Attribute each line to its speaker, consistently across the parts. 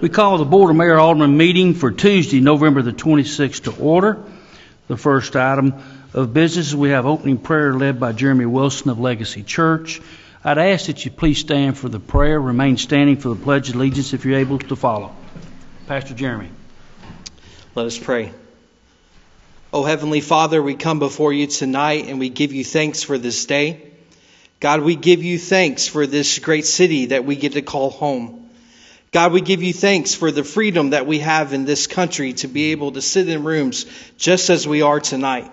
Speaker 1: We call the Board of Mayor Aldermen meeting for Tuesday, November the 26th to order. The first item of business is we have opening prayer led by Jeremy Wilson of Legacy Church. I'd ask that you please stand for the prayer. Remain standing for the Pledge of Allegiance if you're able to follow. Pastor Jeremy.
Speaker 2: Let us pray. Oh, Heavenly Father, we come before you tonight and we give you thanks for this day. God, we give you thanks for this great city that we get to call home. God, we give you thanks for the freedom that we have in this country to be able to sit in rooms just as we are tonight.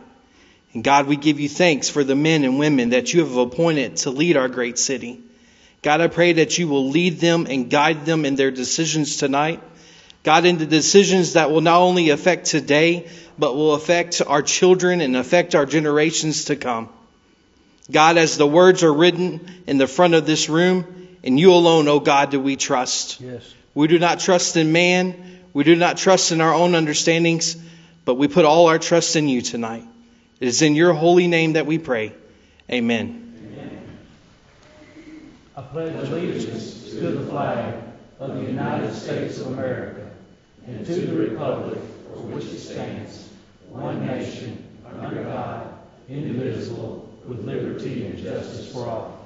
Speaker 2: And God, we give you thanks for the men and women that you have appointed to lead our great city. God, I pray that you will lead them and guide them in their decisions tonight. God, in the decisions that will not only affect today, but will affect our children and affect our generations to come. God, as the words are written in the front of this room, and you alone, O God, do we trust.
Speaker 1: Yes.
Speaker 2: We do not trust in man. We do not trust in our own understandings, but we put all our trust in you tonight. It is in your holy name that we pray. Amen.
Speaker 1: Amen. I pledge allegiance to the flag of the United States of America and to the republic for which it stands, one nation, under God, indivisible, with liberty and justice for all.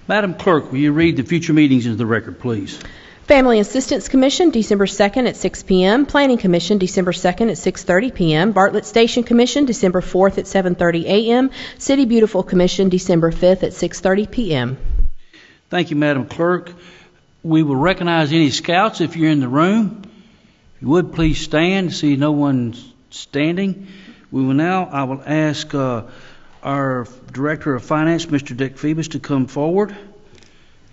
Speaker 1: Madam Clerk, will you read the future meetings into the record, please?
Speaker 3: Family Assistance Commission, December 2nd at 6 p.m. Planning Commission, December 2nd at 6:30 p.m. Bartlett Station Commission, December 4th at 7:30 a.m. City Beautiful Commission, December 5th at 6:30 p.m.
Speaker 1: Thank you, Madam Clerk. We will recognize any scouts if you're in the room. If you would, please stand. See no one's standing. I will ask our Director of Finance, Mr. Dick Phoebus, to come forward.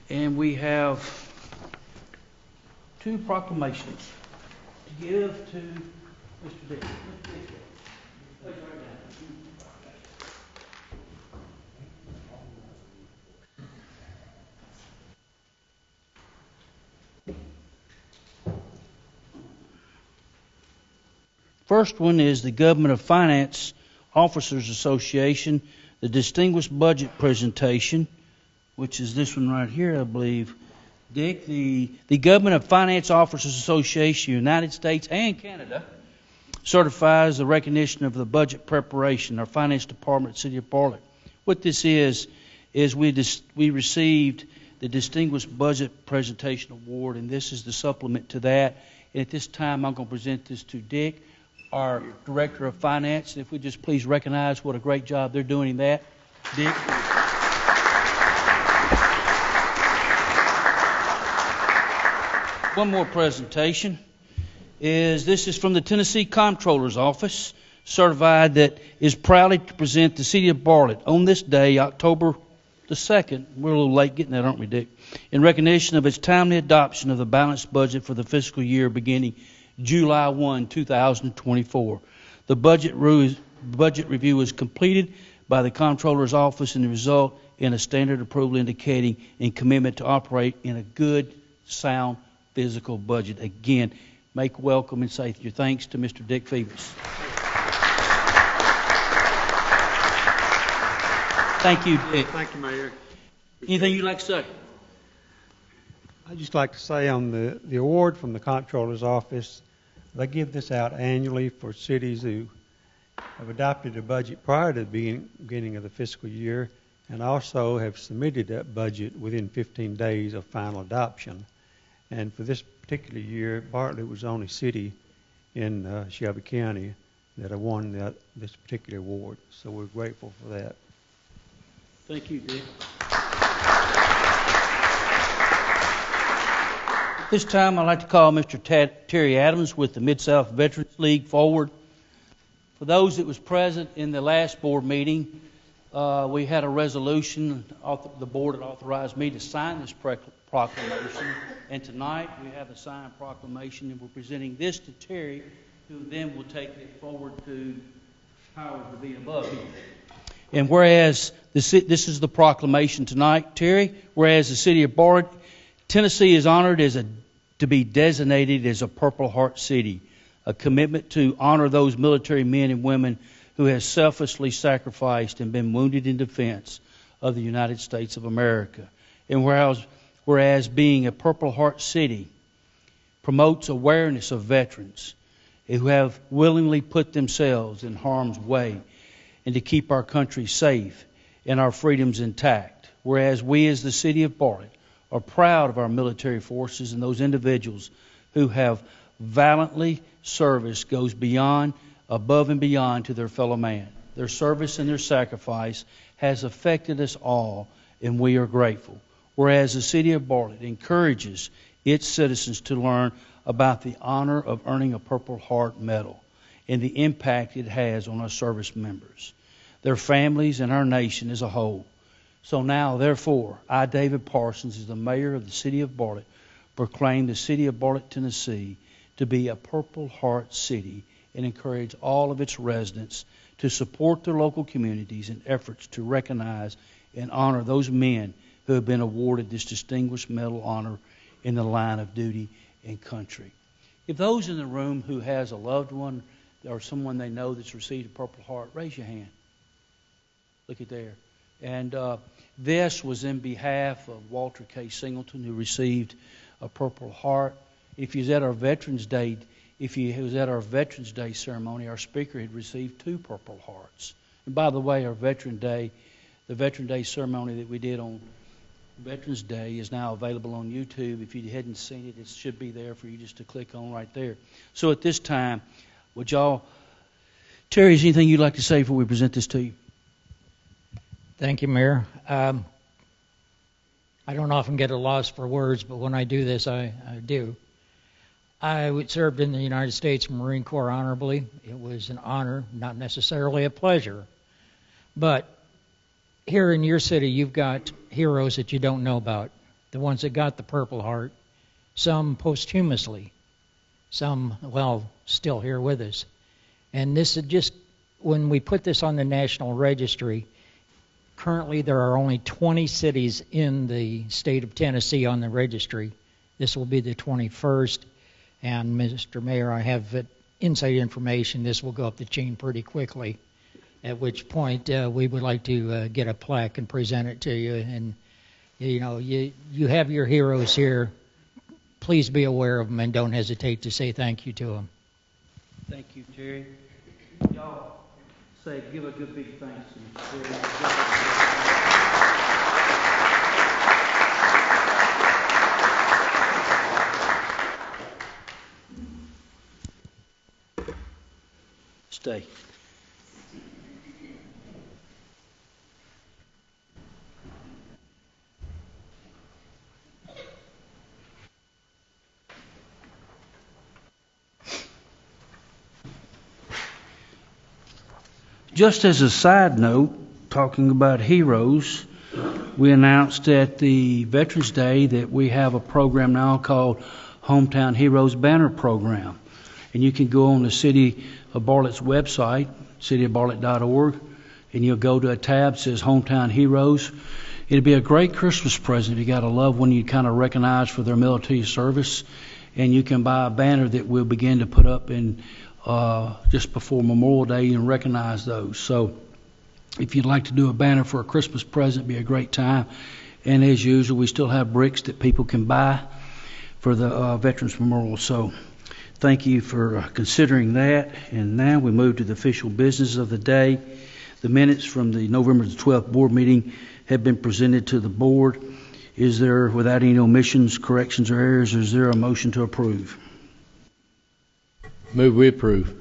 Speaker 1: And we have two proclamations to give to Mr. Dick. First one is the Government of Finance Officers Association, the Distinguished Budget Presentation, which is this one right here, I believe. Dick, the Government of Finance Officers Association, United States and Canada, certifies the recognition of the budget preparation, our finance department at City of Bartlett. What this is we received the Distinguished Budget Presentation Award, and this is the supplement to that. And at this time, I'm going to present this to Dick, our Director of Finance. If we just please recognize what a great job they're doing in that. Dick. One more presentation. This is from the Tennessee Comptroller's Office, certified that is proudly to present the City of Bartlett on this day, October the 2nd. We're a little late getting that, aren't we, Dick? In recognition of its timely adoption of the balanced budget for the fiscal year beginning July 1, 2024. The budget review was completed by the Comptroller's Office and the result in a standard approval indicating a commitment to operate in a good, sound, physical budget. Again, make welcome and say your thanks to Mr. Dick Phoebus. Thank you, Dick.
Speaker 4: Thank you, Mayor.
Speaker 1: Anything you'd like to say?
Speaker 4: I'd just like to say on the award from the Comptroller's Office, they give this out annually for cities who have adopted a budget prior to the beginning of the fiscal year and also have submitted that budget within 15 days of final adoption. And for this particular year, Bartlett was the only city in Shelby County that have won this particular award. So we're grateful for that.
Speaker 1: Thank you, Dick. This time I'd like to call Mr. Terry Adams with the Mid-South Veterans League forward. For those that was present in the last board meeting, we had a resolution. The board had authorized me to sign this proclamation. And tonight we have a signed proclamation, and we're presenting this to Terry, who then will take it forward to powers to be above him. And whereas this is the proclamation tonight, Terry, whereas the City of Bartlett, Tennessee is honored to be designated as a Purple Heart City, a commitment to honor those military men and women who have selflessly sacrificed and been wounded in defense of the United States of America. And whereas being a Purple Heart city promotes awareness of veterans who have willingly put themselves in harm's way and to keep our country safe and our freedoms intact. Whereas we as the City of Bartlett are proud of our military forces and those individuals who have valiantly serviced goes above and beyond to their fellow man. Their service and their sacrifice has affected us all, and we are grateful. Whereas the City of Bartlett encourages its citizens to learn about the honor of earning a Purple Heart medal and the impact it has on our service members, their families, and our nation as a whole. So now, therefore, I, David Parsons, as the mayor of the City of Bartlett, proclaim the City of Bartlett, Tennessee, to be a Purple Heart city and encourage all of its residents to support their local communities in efforts to recognize and honor those men who have been awarded this distinguished medal honor in the line of duty and country. If those in the room who has a loved one or someone they know that's received a Purple Heart, raise your hand. Look at there. And this was in behalf of Walter K. Singleton, who received a Purple Heart. If you was at our Veterans Day, ceremony, our speaker had received 2 Purple Hearts. And by the way, the Veteran Day ceremony that we did on Veterans Day is now available on YouTube. If you hadn't seen it, it should be there for you just to click on right there. So at this time, would y'all, Terry, is anything you'd like to say before we present this to you?
Speaker 5: Thank you, Mayor. I don't often get a loss for words, but when I do this, I do. I served in the United States Marine Corps honorably. It was an honor, not necessarily a pleasure. But here in your city, you've got heroes that you don't know about, the ones that got the Purple Heart, some posthumously, some, well, still here with us. And this is just, when we put this on the National Registry, currently there are only 20 cities in the state of Tennessee on the registry. This will be the 21st. And Mr. Mayor, I have inside information. This will go up the chain pretty quickly, at which point we would like to get a plaque and present it to you. And, you know, you have your heroes here. Please be aware of them and don't hesitate to say thank you to them.
Speaker 1: Thank you, Terry. Y'all say, give a good big thanks to Mr. Terry. Stay. Just as a side note, talking about heroes, we announced at the Veterans Day that we have a program now called Hometown Heroes Banner Program. And you can go on the City of Bartlett's website, cityofbartlett.org, and you'll go to a tab that says Hometown Heroes. It'd be a great Christmas present if you got a loved one you kind of recognize for their military service, and you can buy a banner that we'll begin to put up in just before Memorial Day and recognize those. So if you'd like to do a banner for a Christmas present, it'd be a great time. And as usual, we still have bricks that people can buy for the Veterans Memorial. So thank you for considering that. And now we move to the official business of the day. The minutes from the November the 12th board meeting have been presented to the board. Is there, without any omissions, corrections, or errors, is there a motion to approve?
Speaker 6: Move we approve.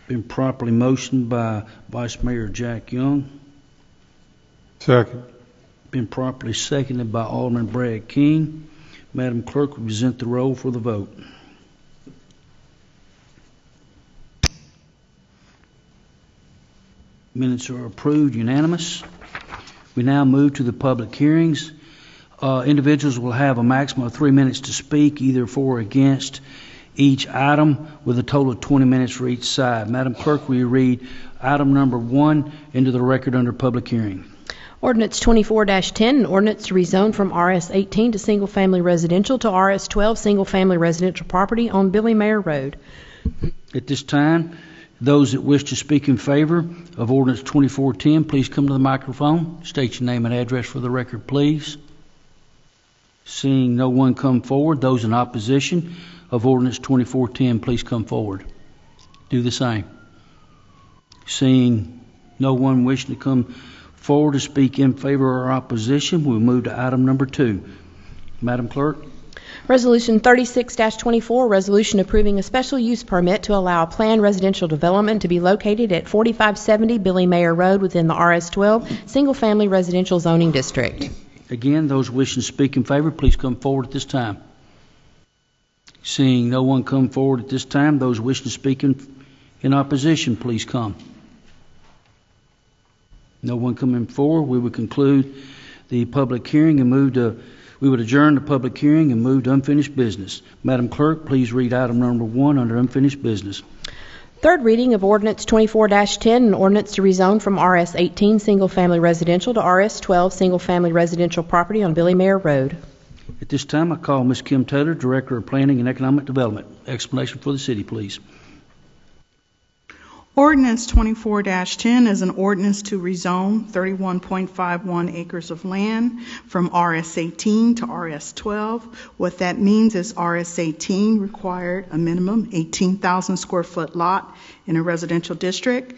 Speaker 1: Been properly motioned by Vice Mayor Jack Young.
Speaker 4: Second.
Speaker 1: Been properly seconded by Alderman Brad King. Madam Clerk will present the roll for the vote. Minutes are approved, unanimous. We now move to the public hearings. Individuals will have a maximum of 3 minutes to speak, either for or against each item, with a total of 20 minutes for each side. Madam Clerk, will you read item number 1 into the record under public hearing?
Speaker 3: Ordinance 24-10, an ordinance to rezone from RS-18 to single-family residential to RS-12 single-family residential property on Billy Mayer Road.
Speaker 1: At this time, those that wish to speak in favor of ordinance 2410, please come to the microphone. State your name and address for the record, please. Seeing no one come forward, those in opposition of Ordinance 2410, please come forward. Do the same. Seeing no one wishing to come forward to speak in favor or opposition, we'll move to item number 2. Madam Clerk.
Speaker 3: Resolution 36-24, resolution approving a special use permit to allow a planned residential development to be located at 4570 Billy Mayer Road within the RS-12 single-family residential zoning district.
Speaker 1: Again, those wishing to speak in favor, please come forward at this time. Seeing no one come forward at this time, those wishing to speak in opposition, please come. No one coming forward, we would conclude the public hearing and we would adjourn the public hearing and move to unfinished business. Madam Clerk, please read item number 1 under unfinished business.
Speaker 3: Third reading of Ordinance 24-10, an ordinance to rezone from RS-18 single-family residential to RS-12 single-family residential property on Billy Mayer Road.
Speaker 1: At this time, I call Ms. Kim Taylor, Director of Planning and Economic Development. Explanation for the city, please.
Speaker 6: Ordinance 24-10 is an ordinance to rezone 31.51 acres of land from RS-18 to RS-12. What that means is RS-18 required a minimum 18,000 square foot lot in a residential district,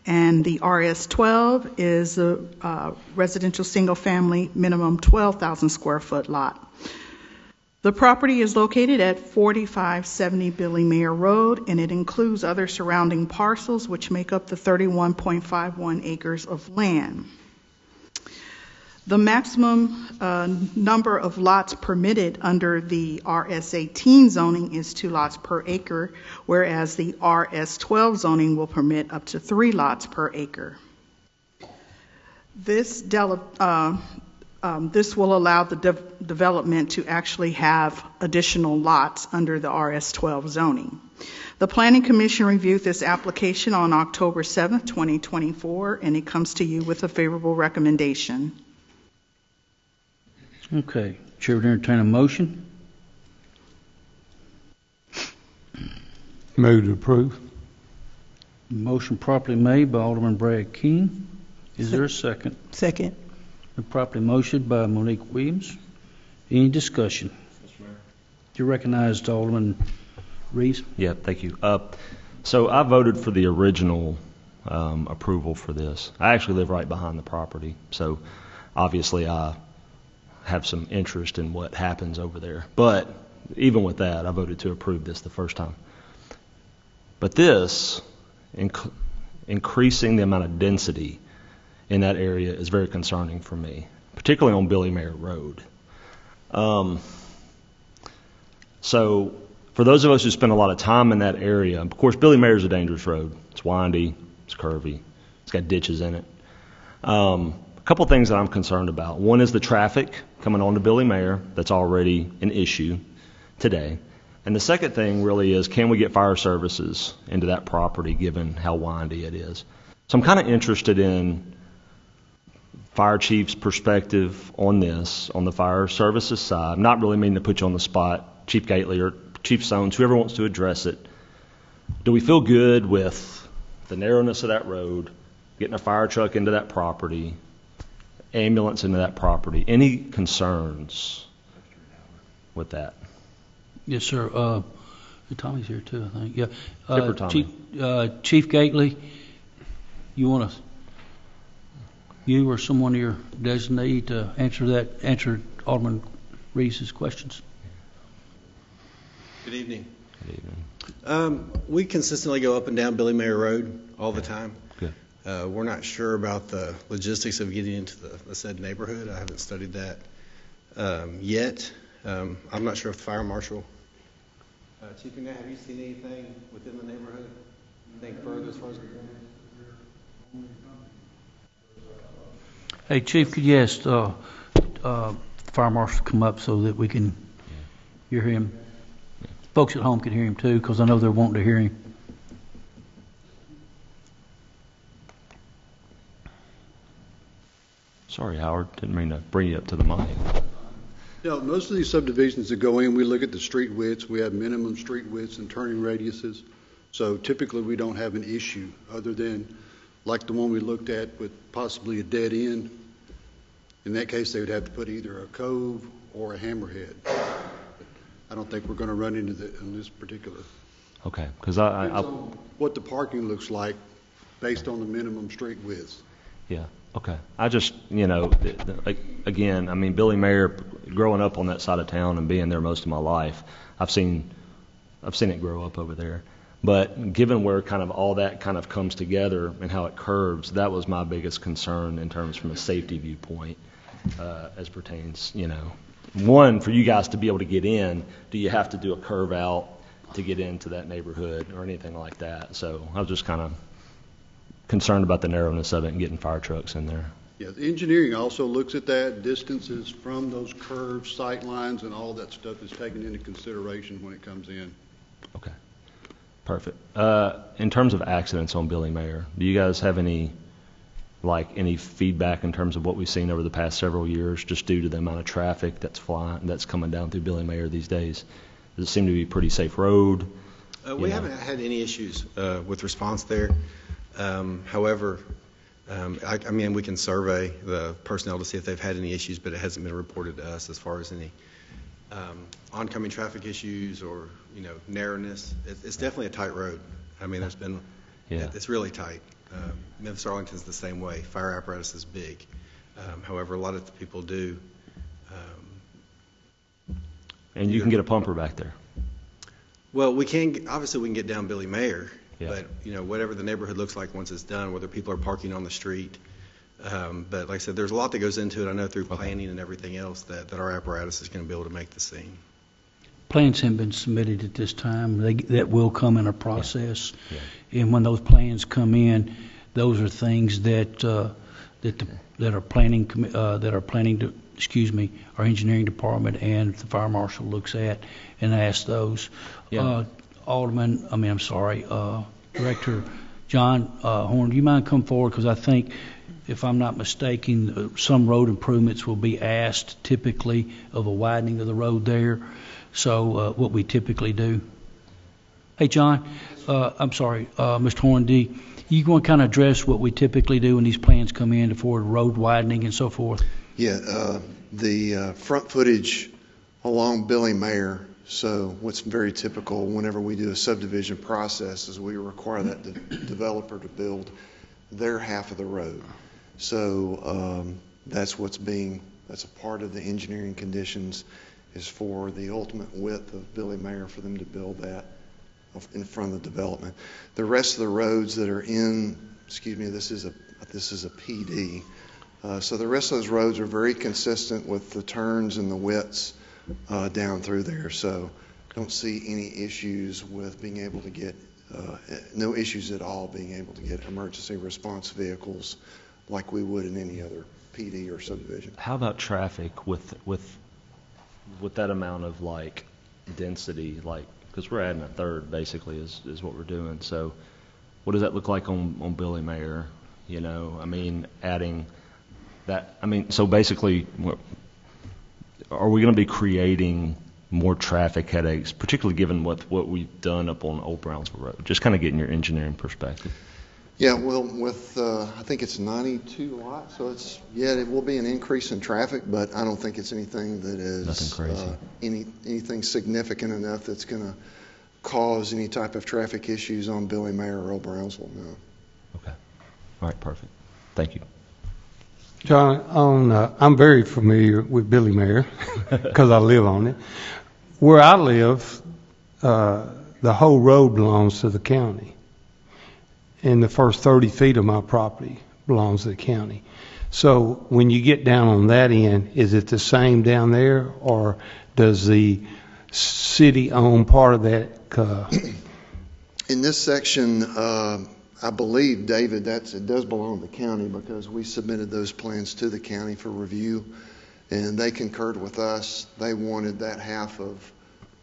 Speaker 6: and the RS-12 is a residential single family minimum 12,000 square foot lot. The property is located at 4570 Billy Mayer Road, and it includes other surrounding parcels which make up the 31.51 acres of land. The maximum number of lots permitted under the RS-18 zoning is 2 lots per acre, whereas the RS-12 zoning will permit up to 3 lots per acre. This will allow the development to actually have additional lots under the RS-12 zoning. The Planning Commission reviewed this application on October 7th, 2024, and it comes to you with a favorable recommendation.
Speaker 1: Okay. Chair would entertain a motion.
Speaker 4: Move to approve.
Speaker 1: Motion properly made by Alderman Brad King. Is there a second?
Speaker 6: Second.
Speaker 1: Properly motioned by Monique Williams. Any discussion?
Speaker 7: Mr. Mayor.
Speaker 1: You're recognized, Alderman Reeves.
Speaker 7: Yeah, thank you. So I voted for the original approval for this. I actually live right behind the property, so obviously I have some interest in what happens over there. But even with that, I voted to approve this the first time. But this, increasing the amount of density in that area is very concerning for me, particularly on Billy Mayer Road. So for those of us who spend a lot of time in that area, of course, Billy Mayer is a dangerous road. It's windy, it's curvy, it's got ditches in it. A couple things that I'm concerned about. One is the traffic coming onto Billy Mayer. That's already an issue today. And the second thing really is, can we get fire services into that property given how windy it is? So I'm kind of interested in fire chief's perspective on this, on the fire services side. I'm not really meaning to put you on the spot, Chief Gately or Chief Sones, whoever wants to address it. Do we feel good with the narrowness of that road, getting a fire truck into that property, ambulance into that property? Any concerns with that?
Speaker 1: Yes, sir. Tommy's here too, I think. Yeah.
Speaker 7: Skipper Tommy.
Speaker 1: Chief Gately, you want to? You or someone of your designee to answer Alderman Reese's questions.
Speaker 8: Good evening.
Speaker 7: Good evening.
Speaker 8: We consistently go up and down Billy Mayer Road all the time.
Speaker 7: Good.
Speaker 8: We're not sure about the logistics of getting into the said neighborhood. I haven't studied that yet. I'm not sure if the fire marshal. Chief Garnett, have you seen anything within the neighborhood? Anything further as far as
Speaker 1: Hey, Chief, could you ask Fire Marshal to come up so that we can hear him? Folks at home can hear him too, because I know they're wanting to hear him.
Speaker 7: Sorry, Howard. Didn't mean to bring you up to the mic.
Speaker 9: No, most of these subdivisions that go in, we look at the street widths. We have minimum street widths and turning radiuses. So typically we don't have an issue other than like the one we looked at with possibly a dead end. In that case, they would have to put either a cove or a hammerhead. I don't think we're going to run into in this particular.
Speaker 7: Okay, because
Speaker 9: Depends on what the parking looks like based on the minimum street width.
Speaker 7: yeah, okay. I just, again, I mean, Billy Mayer, growing up on that side of town and being there most of my life, I've seen it grow up over there. But given where kind of all that kind of comes together and how it curves, that was my biggest concern in terms from a safety viewpoint, as pertains, one, for you guys to be able to get in, do you have to do a curve out to get into that neighborhood or anything like that? So I was just kind of concerned about the narrowness of it and getting fire trucks in there.
Speaker 9: Yeah, the engineering also looks at that. Distances from those curved sight lines and all that stuff is taken into consideration when it comes in.
Speaker 7: Okay, perfect. In terms of accidents on Billy Mayer, do you guys have any feedback in terms of what we've seen over the past several years, just due to the amount of traffic that's coming down through Billy Mayer these days? Does it seem to be a pretty safe road?
Speaker 8: We haven't had any issues with response there. However, I mean, we can survey the personnel to see if they've had any issues, but it hasn't been reported to us as far as any oncoming traffic issues or narrowness. It's definitely a tight road. I mean, it's really tight. Memphis Arlington's the same way. Fire apparatus is big. However, a lot of the people do.
Speaker 7: And you can get a pumper back there.
Speaker 8: Well, obviously we can get down Billy Mayer,
Speaker 7: Yeah.
Speaker 8: but whatever the neighborhood looks like once it's done, whether people are parking on the street. But like I said, there's a lot that goes into it. I know through planning and everything else that our apparatus is going to be able to make the scene.
Speaker 1: Plans haven't been submitted at this time. That will come in a process. Yeah. And when those plans come in, those are things that our engineering department and the fire marshal looks at and asks those.
Speaker 7: Yeah.
Speaker 1: Director John Horn, do you mind come forward? Because I think, if I'm not mistaken, some road improvements will be asked typically of a widening of the road there. So what we typically do. Hey, John, Mr. Horn, you going to kind of address what we typically do when these plans come in for road widening and so forth?
Speaker 10: Yeah, the front footage along Billy Mayer. So what's very typical whenever we do a subdivision process is we require that the developer to build their half of the road. So that's a part of the engineering conditions, is for the ultimate width of Billy Mayer for them to build that in front of the development. The rest of the roads that are this is a PD. So the rest of those roads are very consistent with the turns and the widths down through there. So don't see any issues with being able to get, no issues at all being able to get emergency response vehicles like we would in any other PD or subdivision.
Speaker 7: How about traffic with that amount of density, because we're adding a third basically is what we're doing. So what does that look like on Billy Mayer? Adding that. So basically, are we going to be creating more traffic headaches, particularly given what we've done up on Old Brownsville Road? Just kind of getting your engineering perspective.
Speaker 10: Yeah, well, with I think it's 92 lots, so it will be an increase in traffic, but I don't think it's anything that is
Speaker 7: nothing crazy.
Speaker 10: Anything significant enough that's going to cause any type of traffic issues on Billy Mayer or Old Brownsville. No.
Speaker 7: Okay. All right. Perfect. Thank you.
Speaker 4: John, I'm very familiar with Billy Mayer because I live on it. Where I live, the whole road belongs to the county. And the first 30 feet of my property belongs to the county. So when you get down on that end, is it the same down there, or does the city own part of that?
Speaker 10: In this section, I believe, David, it does belong to the county because we submitted those plans to the county for review, and they concurred with us. They wanted that half of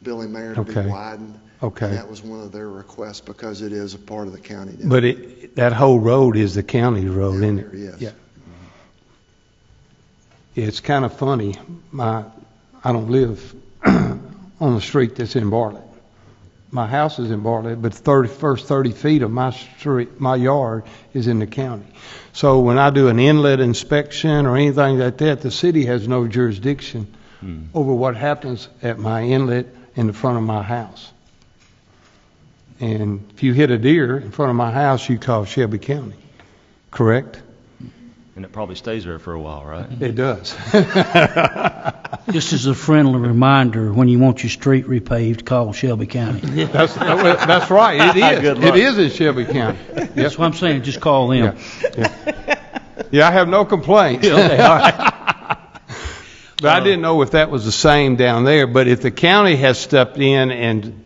Speaker 10: Billy Mayer to be widened.
Speaker 4: Okay.
Speaker 10: And that was one of their requests because it is a part of the county.
Speaker 4: But that whole road is the county road, isn't it?
Speaker 10: Yes.
Speaker 4: Yeah. It's kind of funny. I don't live on the street that's in Bartlett.
Speaker 11: my house is in Bartlett, but first 30 feet of my street, my yard is in the county. So when I do an inlet inspection or anything like that, the city has no jurisdiction over what happens at my inlet in the front of my house. And if you hit a deer in front of my house, you call Shelby County, correct?
Speaker 7: And it probably stays there for a while, right?
Speaker 11: It does.
Speaker 1: Just as a friendly reminder, when you want your street repaved, call Shelby County.
Speaker 11: That's right. It is.
Speaker 7: Good luck.
Speaker 11: It is in Shelby County.
Speaker 1: That's what I'm saying. Just call them.
Speaker 11: Yeah, I have no complaints.
Speaker 1: Okay, all right.
Speaker 11: But I didn't know if that was the same down there. But if the county has stepped in and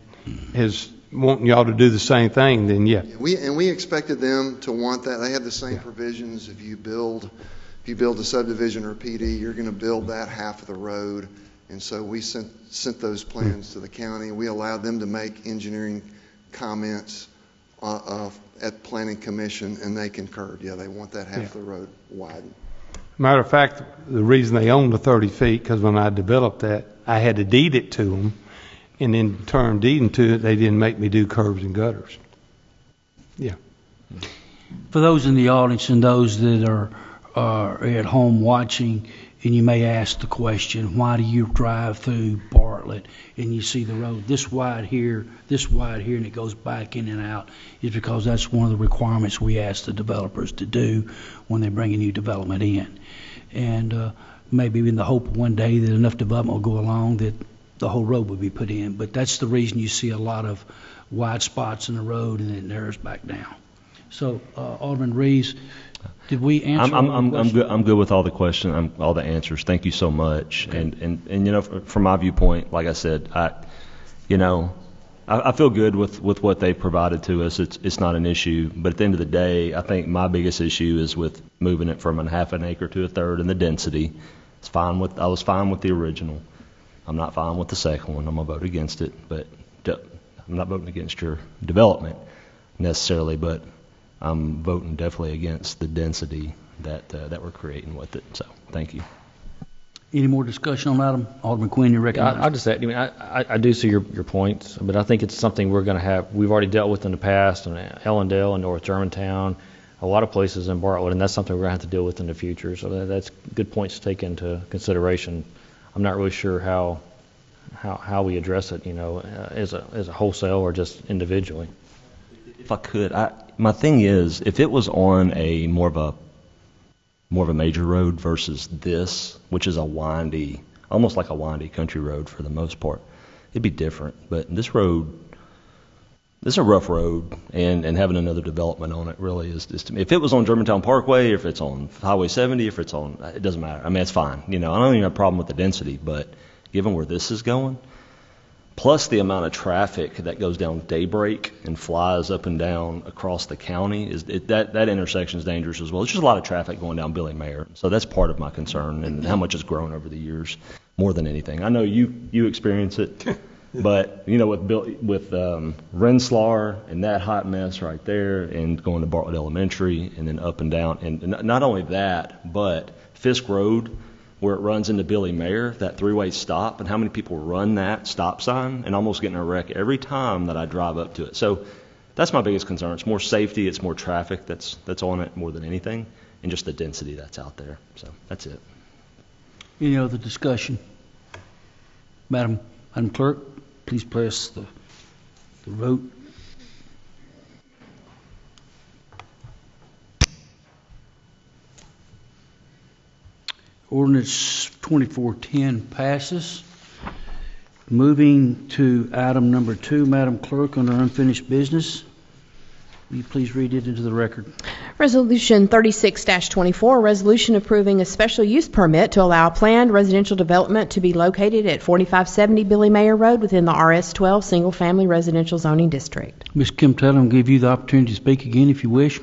Speaker 11: is wanting y'all to do the same thing, then yeah.
Speaker 10: We expected them to want that. They have the same provisions. If you build a subdivision or a PD, you're going to build that half of the road. And so we sent those plans to the county. We allowed them to make engineering comments at Planning Commission, and they concurred. Yeah, they want that half of the road widened.
Speaker 11: Matter of fact, the reason they own the 30 feet, because when I developed that, I had to deed it to them. And in turn deeding to it, they didn't make me do curbs and gutters. Yeah.
Speaker 1: For those in the audience and those that are at home watching, and you may ask the question, why do you drive through Bartlett and you see the road this wide here, and it goes back in and out? Is because that's one of the requirements we ask the developers to do when they bring a new development in. And maybe in the hope one day that enough development will go along that the whole road would be put in. But that's the reason you see a lot of wide spots in the road and it narrows back down. So, Alderman Reeves, did we answer
Speaker 7: I'm good with all the questions, all the answers. Thank you so much. Okay. And you know, from my viewpoint, like I said, I feel good with what they provided to us. It's not an issue. But at the end of the day, I think my biggest issue is with moving it from a half an acre to a third and the density. I was fine with the original. I'm not fine with the second one. I'm going to vote against it. But I'm not voting against your development necessarily, but I'm voting definitely against the density that we're creating with it. So, thank you.
Speaker 1: Any more discussion on that? Alderman Quinn, you recommend?
Speaker 12: I'll just say, I do see your points, but I think it's something we're going to have. We've already dealt with in the past in Ellendale and North Germantown, a lot of places in Bartlett, and that's something we're going to have to deal with in the future. So that's good points to take into consideration. I'm not really sure how we address it, as a wholesale or just individually.
Speaker 7: If I could, my thing is, if it was on a more of a major road versus this, which is almost like a windy country road for the most part, it'd be different. But this is a rough road, and having another development on it really is to me. If it was on Germantown Parkway, if it's on Highway 70, it doesn't matter. I mean, it's fine. I don't even have a problem with the density, but given where this is going, plus the amount of traffic that goes down Daybreak and flies up and down across the county, that intersection is dangerous as well. There's just a lot of traffic going down Billy Mayer, so that's part of my concern and how much it's grown over the years more than anything. I know you experience it, but with Rensselaer and that hot mess right there, and going to Bartlett Elementary and then up and down, and not only that, but Fisk Road, where it runs into Billy Mayer, that three-way stop, and how many people run that stop sign and almost get in a wreck every time that I drive up to it. So that's my biggest concern. It's more safety, it's more traffic that's on it more than anything, and just the density that's out there. So that's it.
Speaker 1: Any other discussion? Madam Clerk, please press the vote. Ordinance 2410 passes. Moving to item number 2, Madam Clerk, under unfinished business. Will you please read it into the record?
Speaker 3: Resolution 36-24, resolution approving a special use permit to allow a planned residential development to be located at 4570 Billy Mayer Road within the RS-12 Single Family Residential Zoning District.
Speaker 1: Ms. Kim Taylor, I'll give you the opportunity to speak again if you wish.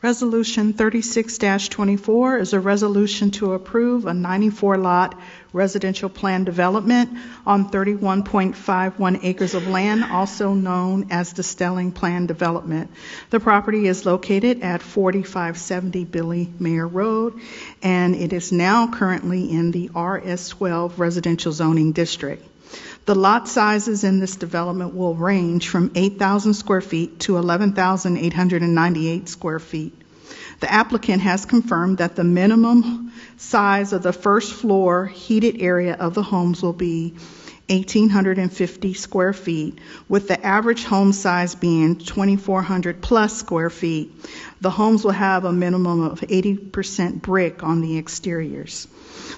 Speaker 6: Resolution 36-24 is a resolution to approve a 94-lot residential plan development on 31.51 acres of land, also known as the Stelling Plan Development. The property is located at 4570 Billy Mayer Road, and it is now currently in the RS12 residential zoning district. The lot sizes in this development will range from 8,000 square feet to 11,898 square feet. The applicant has confirmed that the minimum size of the first floor heated area of the homes will be 1,850 square feet, with the average home size being 2,400 plus square feet. The homes will have a minimum of 80% brick on the exteriors.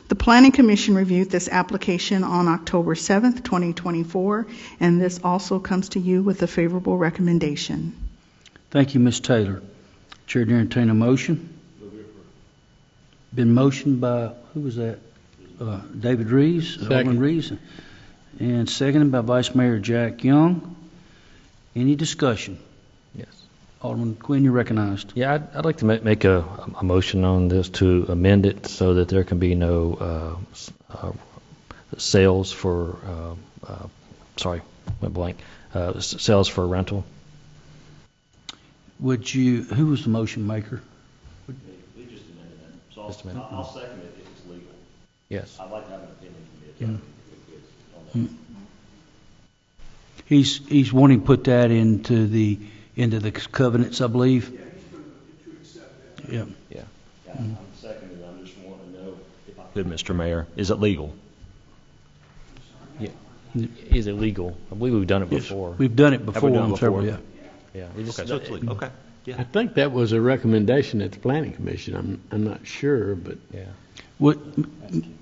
Speaker 6: The Planning Commission reviewed this application on October 7th, 2024, and this also comes to you with a favorable recommendation.
Speaker 1: Thank you, Ms. Taylor. Chair to entertain a motion. Been motioned by, who was that? David Reeves, Alderman Reeves, and seconded by Vice Mayor Jack Young. Any discussion?
Speaker 12: Yes.
Speaker 1: Alderman Quinn, you're recognized.
Speaker 12: Yeah, I'd like to make a motion on this to amend it so that there can be no sales for, went blank, sales for rental.
Speaker 1: Would you, who was the motion maker?
Speaker 7: We just amended that. So I'll second it if it's legal.
Speaker 12: Yes.
Speaker 7: I'd like to have an opinion from you.
Speaker 1: He's wanting to put that into the covenants, I believe.
Speaker 7: Yeah, he's going to accept that.
Speaker 1: Yeah.
Speaker 7: Yeah. I'm seconding it. I'm just wanting to know if I could, Mr. Mayor, is it legal?
Speaker 12: Yeah. Is it legal? I believe we've done it before.
Speaker 1: Yes, we've done it before.
Speaker 7: Have we done it before?
Speaker 1: Several, yeah.
Speaker 12: Yeah.
Speaker 7: Okay, so it's legal. Okay. Yeah.
Speaker 13: I think that was a recommendation at the Planning Commission. I'm not sure, but
Speaker 12: yeah.
Speaker 1: What,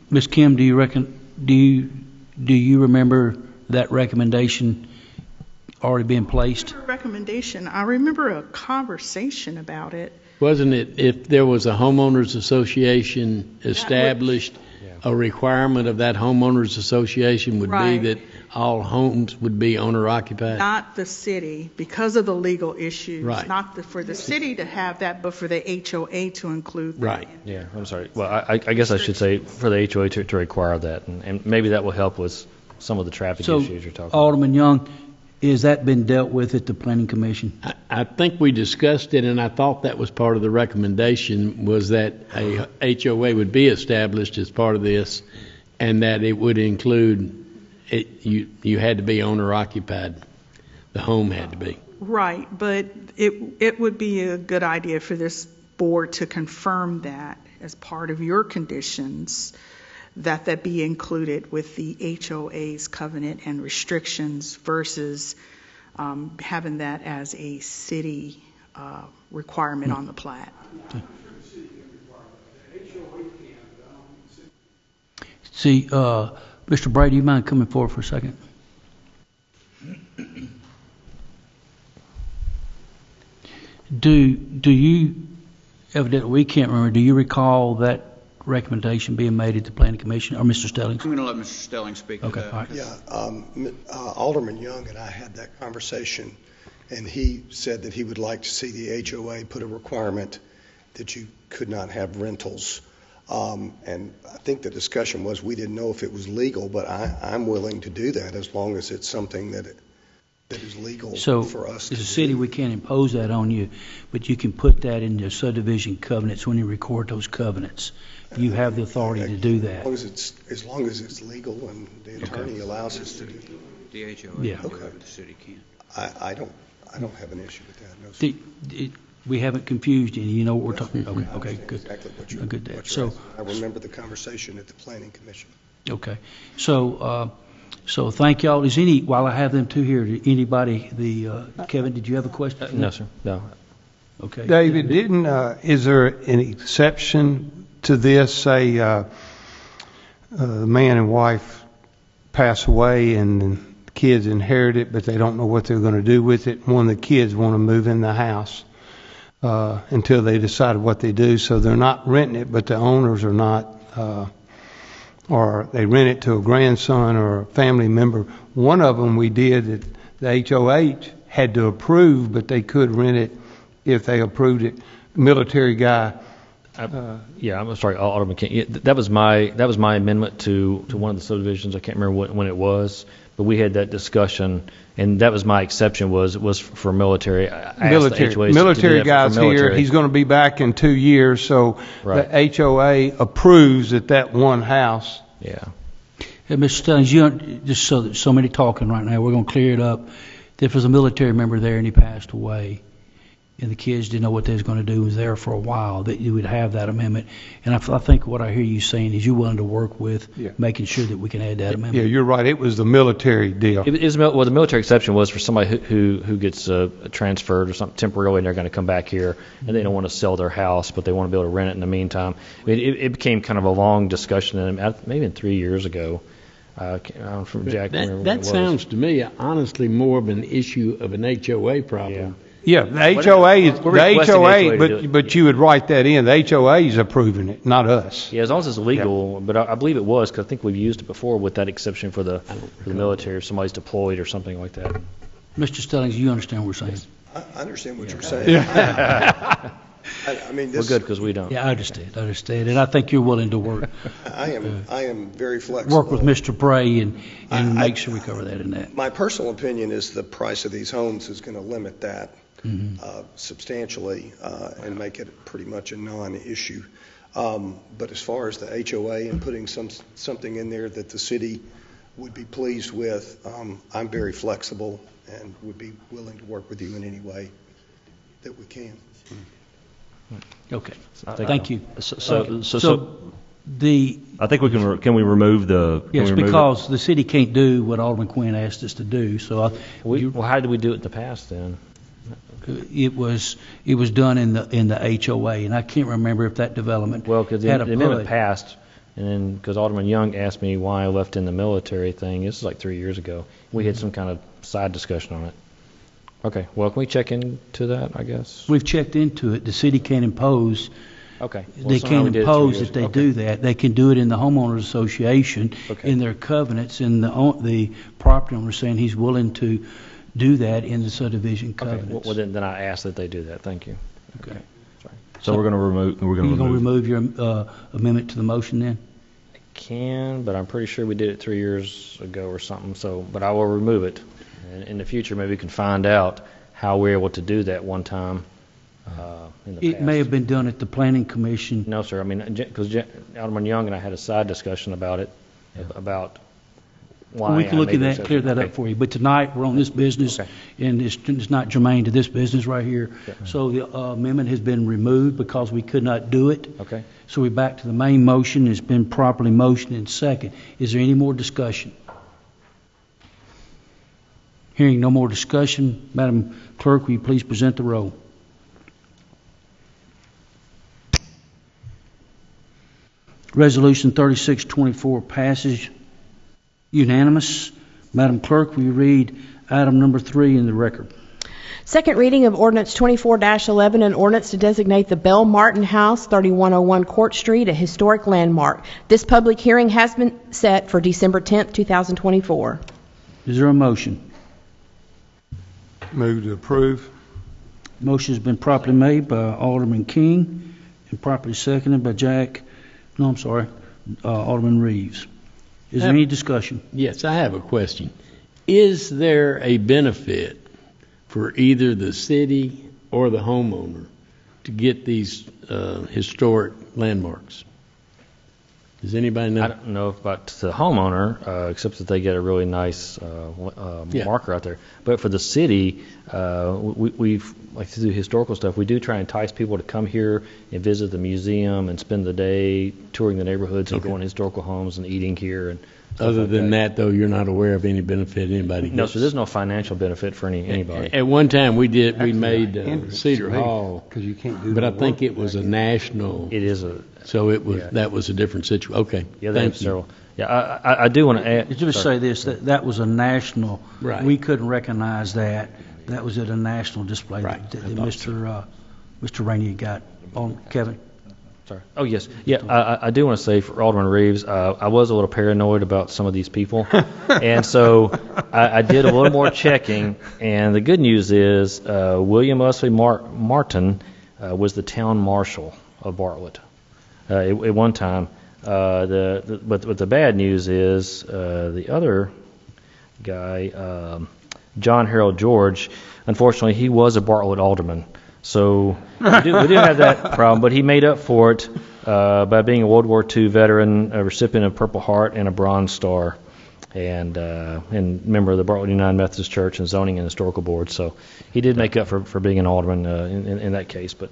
Speaker 1: Ms. Kim, do you remember that recommendation already being placed?
Speaker 6: Recommendation. I remember a conversation about it.
Speaker 13: wasn't it if there was a homeowners association established, a requirement of that homeowners association would
Speaker 6: Right.
Speaker 13: be that all homes would be owner occupied?
Speaker 6: Not the city, because of the legal issues.
Speaker 13: Right.
Speaker 6: Not for the city to have that, but for the HOA to include that.
Speaker 13: Right.
Speaker 12: Yeah, I'm sorry. Well, I guess I should say for the HOA to require that, and maybe that will help with some of the traffic issues you're talking about.
Speaker 1: Alderman Young, has that been dealt with at the Planning Commission?
Speaker 13: I think we discussed it, and I thought that was part of the recommendation, was that a HOA would be established as part of this, and that it would include, you had to be owner occupied. The home had to be.
Speaker 6: Right, but it would be a good idea for this board to confirm that as part of your conditions, that be included with the HOA's covenant and restrictions versus having that as a city requirement on the plat.
Speaker 1: See, Mr. Brady, you mind coming forward for a second? Do you, evidently we can't remember, do you recall that recommendation being made at the Planning Commission, or Mr. Stelling?
Speaker 14: I'm going to let Mr. Stelling speak to that.
Speaker 1: All right.
Speaker 15: Yeah, Alderman Young and I had that conversation, and he said that he would like to see the HOA put a requirement that you could not have rentals. And I think the discussion was we didn't know if it was legal, but I'm willing to do that as long as it's something that is legal for us to do.
Speaker 1: So as a city, we can't impose that on you, but you can put that in your subdivision covenants when you record those covenants. You have the authority to do that.
Speaker 15: As long as it's legal and the attorney allows us to do it.
Speaker 14: The HOA
Speaker 1: Yeah.
Speaker 14: can do it, but the city can't.
Speaker 15: I don't have an issue with that. No, sir.
Speaker 1: We haven't confused you. You know what we're talking about. Okay, good.
Speaker 15: Exactly what
Speaker 1: Good.
Speaker 15: you're
Speaker 1: So,
Speaker 15: asking. I remember the conversation at the Planning Commission.
Speaker 1: okay. So thank y'all. While I have them two here, anybody, Kevin, did you have a question?
Speaker 12: No, sir. No.
Speaker 1: Okay.
Speaker 11: David, is there an exception to this? Say, the man and wife pass away and the kids inherit it, but they don't know what they're going to do with it. One of the kids want to move in the house until they decide what they do. So they're not renting it, but the owners are not, or they rent it to a grandson or a family member. One of them we did, the HOH had to approve, but they could rent it if they approved it. military guy.
Speaker 12: Yeah, I'm sorry, Alderman King. Yeah, that was my amendment to one of the subdivisions. I can't remember when it was, but we had that discussion, and that was my exception was for military. I asked the HOAs
Speaker 11: Military
Speaker 12: to do that
Speaker 11: guy's
Speaker 12: for military.
Speaker 11: here. He's going to be back in 2 years, so
Speaker 12: Right.
Speaker 11: the HOA approves that one house.
Speaker 12: Yeah.
Speaker 1: Hey, Mr. Stellings, just so there's so many talking right now, we're going to clear it up. If there's a military member there and he passed away, and the kids didn't know what they was going to do, was there for a while, that you would have that amendment. And I think what I hear you saying is you're willing to work with making sure that we can add that amendment.
Speaker 11: Yeah, you're right. It was the military deal.
Speaker 12: Well, the military exception was for somebody who gets transferred or something temporarily, and they're going to come back here, and they don't want to sell their house, but they want to be able to rent it in the meantime. I mean, it became kind of a long discussion, and maybe 3 years ago. From Jack.
Speaker 13: That sounds to me, honestly, more of an issue of an HOA problem.
Speaker 11: Yeah, the HOA, but you would write that in. The HOA is approving it, not us.
Speaker 12: Yeah, as long as it's legal, but I believe it was, because I think we've used it before with that exception for the military, if somebody's deployed or something like that.
Speaker 1: Mr. Stellings, you understand what we're saying?
Speaker 15: I understand what you're saying. I mean,
Speaker 12: we're good because we don't.
Speaker 1: Yeah, I understand, and I think you're willing to work.
Speaker 15: I am very flexible.
Speaker 1: Work with Mr. Bray and make sure we cover that in that.
Speaker 15: My personal opinion is the price of these homes is going to limit that substantially and make it pretty much a non-issue. But as far as the HOA and putting something in there that the city would be pleased with, I'm very flexible and would be willing to work with you in any way that we can.
Speaker 1: Okay, thank you.
Speaker 7: So
Speaker 1: I
Speaker 7: think we can we remove the?
Speaker 1: Yes, because the city can't do what Alderman Quinn asked us to do. So
Speaker 12: well, how did we do it in the past then?
Speaker 1: It was done in the HOA, and I can't remember if that development
Speaker 12: because
Speaker 1: had
Speaker 12: the amendment passed, and then because Alderman Young asked me why I left in the military thing. This is like 3 years ago. We had some kind of side discussion on it. Okay, well, can we check into that, I guess?
Speaker 1: We've checked into it. The city can't impose.
Speaker 12: Okay. Well,
Speaker 1: they can't impose that they do that. They can do it in the homeowners association in their covenants, and the property owner saying he's willing to do that in the subdivision covenants.
Speaker 12: Okay. Well, then I ask that they do that. Thank you.
Speaker 1: Okay.
Speaker 12: Sorry.
Speaker 7: So we're going to remove. You're
Speaker 1: going to remove your amendment to the motion then?
Speaker 12: I can, but I'm pretty sure we did it 3 years ago or something. So, but I will remove it. And in the future, maybe we can find out how we're able to do that one time in the past.
Speaker 1: It may have been done at the Planning Commission.
Speaker 12: No, sir. I mean, because Alderman Young and I had a side discussion about it, about why.
Speaker 1: We can look at that, clear that up for you. But tonight, we're on this business, and it's not germane to this business right here. So the amendment has been removed because we could not do it.
Speaker 12: Okay.
Speaker 1: So we're back to the main motion. It's been properly motioned and second. Is there any more discussion? Hearing no more discussion, Madam Clerk, will you please present the roll? Resolution 3624 passes unanimous. Madam Clerk, will you read item number 3 in the record?
Speaker 3: Second reading of ordinance 24-11, an ordinance to designate the Bell Martin House, 3101 Court Street, a historic landmark. This public hearing has been set for December 10th, 2024.
Speaker 1: Is there a motion?
Speaker 11: Move to approve.
Speaker 1: Motion has been properly made by Alderman King and properly seconded by Alderman Reeves. Is there any discussion?
Speaker 13: Yes, I have a question. Is there a benefit for either the city or the homeowner to get these historic landmarks? Does anybody know?
Speaker 12: I don't know about the homeowner, except that they get a really nice marker out there. But for the city, we've like to do historical stuff. We do try and entice people to come here and visit the museum and spend the day touring the neighborhoods and going to historical homes and eating here. And
Speaker 13: other than that, though, you're not aware of any benefit anybody gets?
Speaker 12: No, so there's no financial benefit for anybody.
Speaker 13: At one time, we made Cedar Hall,
Speaker 11: because you can't do.
Speaker 13: But I think it was a national.
Speaker 12: It is a.
Speaker 13: So it was that was a different situation. Okay.
Speaker 12: Yeah, thank you. Several. Yeah, I do want to add.
Speaker 1: Just say this: that was a national. Right. We couldn't recognize that. That was at a national display that Mr. Rainey got on. Kevin.
Speaker 12: Sorry. Oh, yes. Yeah, I do want to say for Alderman Reeves, I was a little paranoid about some of these people. And so I did a little more checking. And the good news is William Usby Martin was the town marshal of Bartlett. At one time, but the bad news is the other guy, John Harold George, unfortunately, he was a Bartlett alderman. So we do have that problem, but he made up for it by being a World War II veteran, a recipient of Purple Heart and a Bronze Star, and member of the Bartlett United Methodist Church and Zoning and Historical Board. So he did make up for being an alderman in that case. But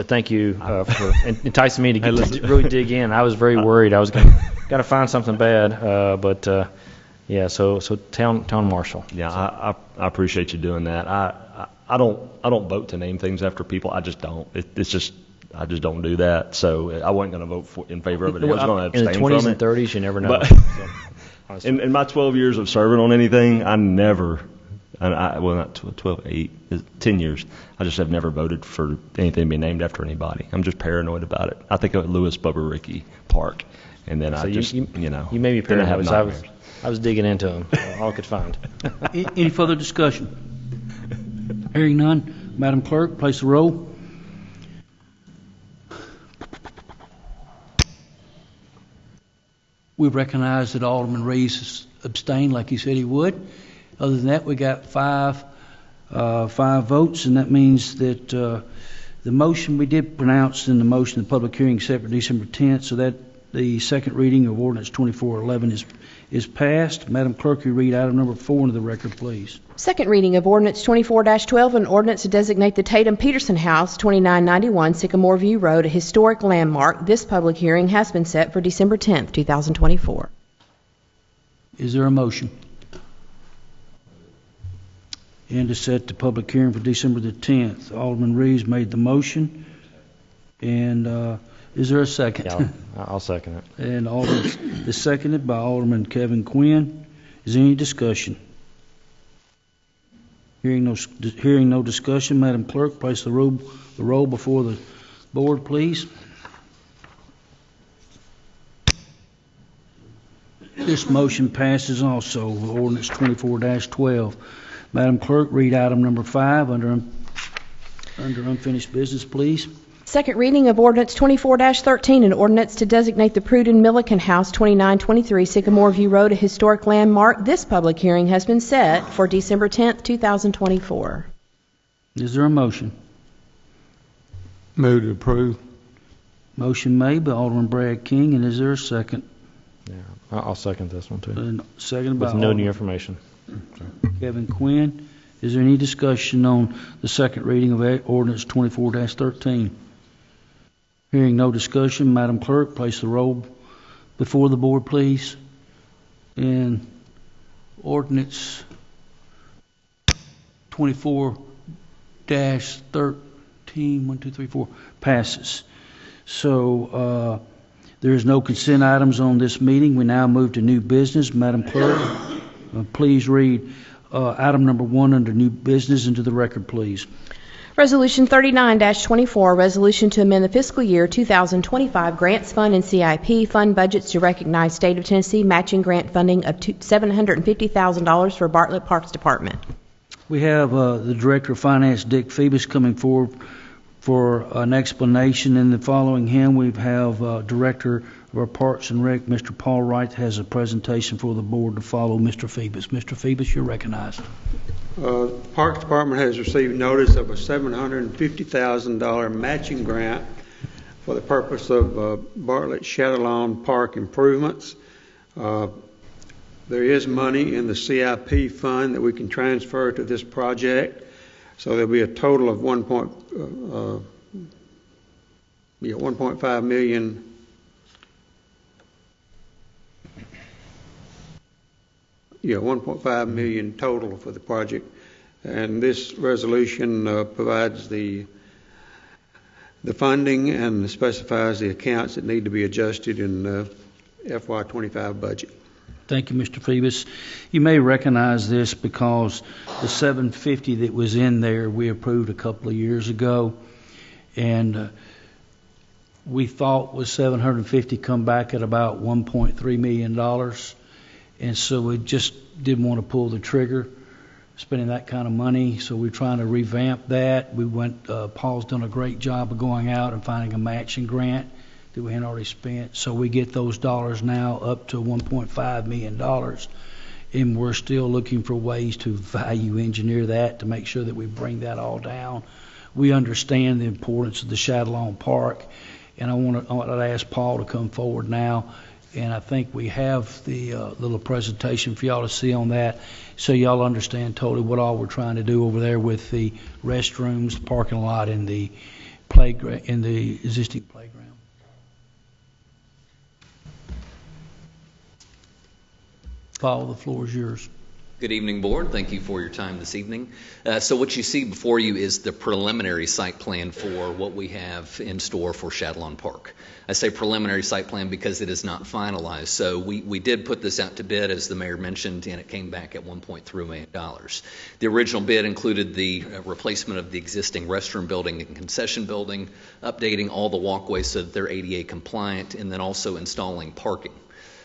Speaker 12: thank you for enticing me to really dig in. I was very worried. I was got to find something bad, but. Yeah, so town marshal.
Speaker 7: Yeah, I appreciate you doing that. I don't vote to name things after people. I just don't. I just don't do that. So I wasn't going to vote in favor of it. I was going to abstain from it.
Speaker 12: In the 20s and 30s, you never know.
Speaker 7: But in my 12 years of serving on anything, I never. Well, not 12, 10 years. I just have never voted for anything to be named after anybody. I'm just paranoid about it. I think of Louis Bubba Rickey Park, and then so you
Speaker 12: made me paranoid. I was digging into them, all I could find.
Speaker 1: Any further discussion? Hearing none, Madam Clerk, place the roll. We recognize that Alderman Reeves abstained like he said he would. Other than that, we got five votes, and that means that the motion we did pronounce in the motion, the public hearing set for December 10th, so that the second reading of Ordinance 2411 is passed. Madam Clerk, you read item number 4 into the record, please.
Speaker 3: Second reading of Ordinance 24-12, an ordinance to designate the Tatum Peterson House, 2991 Sycamore View Road, a historic landmark. This public hearing has been set for December 10th, 2024.
Speaker 1: Is there a motion? And to set the public hearing for December the 10th. Alderman Reeves made the motion. And is there a second?
Speaker 12: Yeah, I'll second it.
Speaker 1: And Alderman is seconded by Alderman Kevin Quinn. Is there any discussion? Hearing no discussion, Madam Clerk, place the roll before the board, please. This motion passes also. Ordinance 24-12. Madam Clerk, read item number 5 under unfinished business, please.
Speaker 3: Second reading of Ordinance 24-13, an ordinance to designate the Pruden Milliken House, 2923 Sycamore View Road, a historic landmark. This public hearing has been set for December 10th, 2024.
Speaker 1: Is there a motion?
Speaker 11: Move to approve.
Speaker 1: Motion made by Alderman Brad King, and is there a second?
Speaker 12: Yeah, I'll second this one too.
Speaker 1: And seconded by
Speaker 12: with no new information.
Speaker 1: Kevin Quinn. Is there any discussion on the second reading of Ordinance 24-13? Hearing no discussion, Madam Clerk, place the roll before the board, please. And Ordinance 24-13, passes. So there is no consent items on this meeting. We now move to new business. Madam Clerk, please read item number 1 under new business into the record, please.
Speaker 3: Resolution 39-24, resolution to amend the fiscal year 2025 Grants Fund and CIP Fund budgets to recognize State of Tennessee matching grant funding of $750,000 for Bartlett Parks Department.
Speaker 1: We have the Director of Finance, Dick Phoebus, coming forward for an explanation, and following him we have Director of our Parks and Rec, Mr. Paul Wright, has a presentation for the board to follow Mr. Phoebus. Mr. Phoebus, you're recognized.
Speaker 4: Parks Department has received notice of a $750,000 matching grant for the purpose of Bartlett Shadowlawn Park improvements. There is money in the CIP fund that we can transfer to this project, so there'll be a total of $1.5 million. $1.5 million total for the project, and this resolution provides the funding and specifies the accounts that need to be adjusted in the FY25 budget.
Speaker 1: Thank you, Mr. Phoebus. You may recognize this because the $750 that was in there we approved a couple of years ago, and we thought with $750 come back at about $1.3 million. And so we just didn't want to pull the trigger. spending that kind of money, so we're trying to revamp that. Paul's done a great job of going out and finding a matching grant that we had already spent, so we get those dollars now up to $1.5 million, and we're still looking for ways to value engineer that to make sure that we bring that all down. We understand the importance of the Shadowlawn Park, and I want to ask Paul to come forward now, and I think we have the little presentation for y'all to see on that, so y'all understand totally what all we're trying to do over there with the restrooms, the parking lot, and the playground, in the existing playground. Paul, the floor is yours.
Speaker 16: Good evening, Board. Thank you for your time this evening. So what you see before you is the preliminary site plan for what we have in store for Shadowlawn Park. I say preliminary site plan because it is not finalized. So we did put this out to bid, as the mayor mentioned, and it came back at $1.3 million. The original bid included the replacement of the existing restroom building and concession building, updating all the walkways so that they're ADA compliant, and then also installing parking.